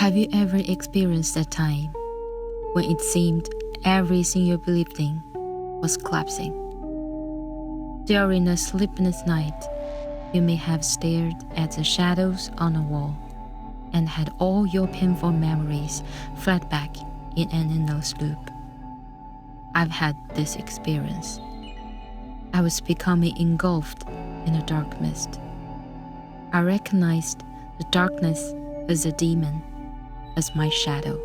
Have you ever experienced a time when it seemed everything you believed in was collapsing? During a sleepless night, you may have stared at the shadows on a wall and had all your painful memories flood back in an endless loop. I've had this experience. I was becoming engulfed in a dark mist. I recognized the darkness as a demon, as my shadow.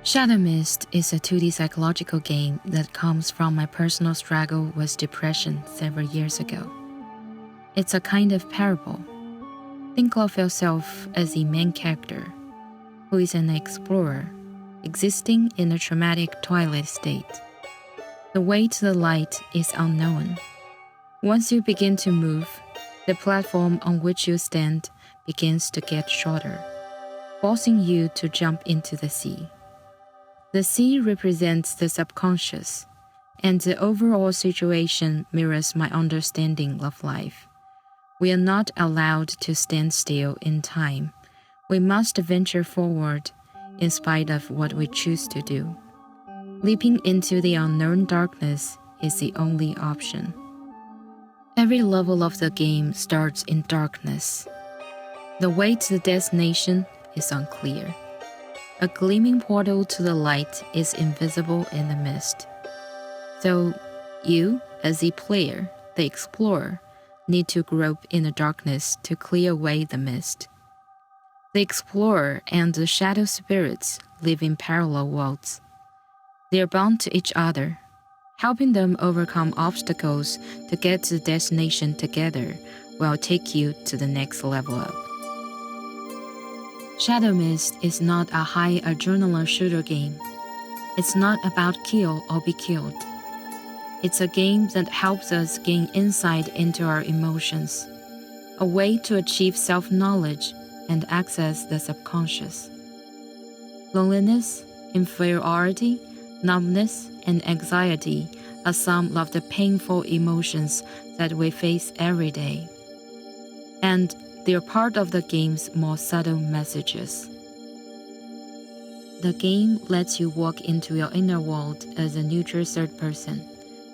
Shadow Mist is a 2D psychological game that comes from my personal struggle with depression several years ago. It's a kind of parable. Think of yourself as the main character, who is an explorer, existing in a traumatic twilight state. The way to the light is unknown. Once you begin to move, the platform on which you stand begins to get shorter, forcing you to jump into the sea. The sea represents the subconscious, and the overall situation mirrors my understanding of life. We are not allowed to stand still in time. We must venture forward in spite of what we choose to do. Leaping into the unknown darkness is the only option. Every level of the game starts in darkness. The way to the destination is unclear. A gleaming portal to the light is invisible in the mist. So, you, as the player, the explorer, need to grope in the darkness to clear away the mist. The explorer and the shadow spirits live in parallel worlds. They are bound to each other. Helping them overcome obstacles to get to the destination together will take you to the next level up. Shadow Mist is not a high adrenaline shooter game. It's not about kill or be killed. It's a game that helps us gain insight into our emotions, a way to achieve self-knowledge and access the subconscious. Loneliness, inferiority, numbness, and anxiety are some of the painful emotions that we face every day. And they are part of the game's more subtle messages. The game lets you walk into your inner world as a neutral third person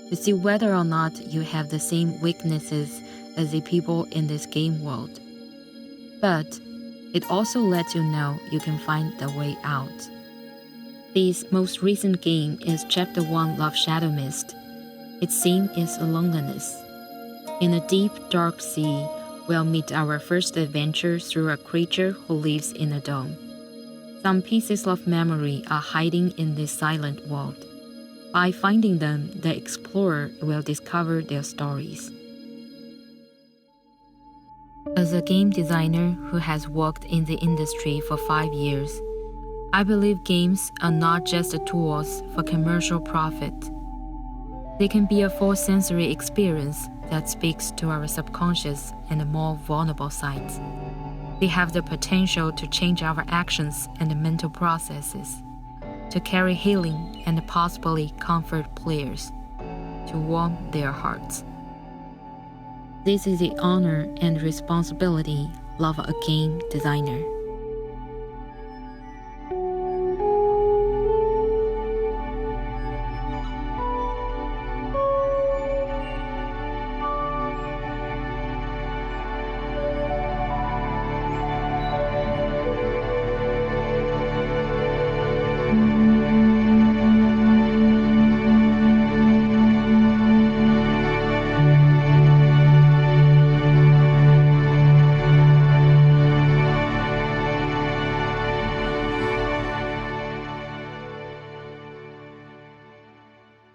to see whether or not you have the same weaknesses as the people in this game world. But it also lets you know you can find the way out. This most recent game is Chapter 1 of Shadow Mist. Its theme is loneliness. In a deep, dark sea, we'll meet our first adventure through a creature who lives in a dome. Some pieces of memory are hiding in this silent world. By finding them, the explorer will discover their stories. As a game designer who has worked in the industry for 5 years, I believe games are not just tools for commercial profit. They can be a full sensory experience that speaks to our subconscious and more vulnerable sides. They have the potential to change our actions and mental processes, to carry healing and possibly comfort players, to warm their hearts. This is the honor and responsibility of a game designer.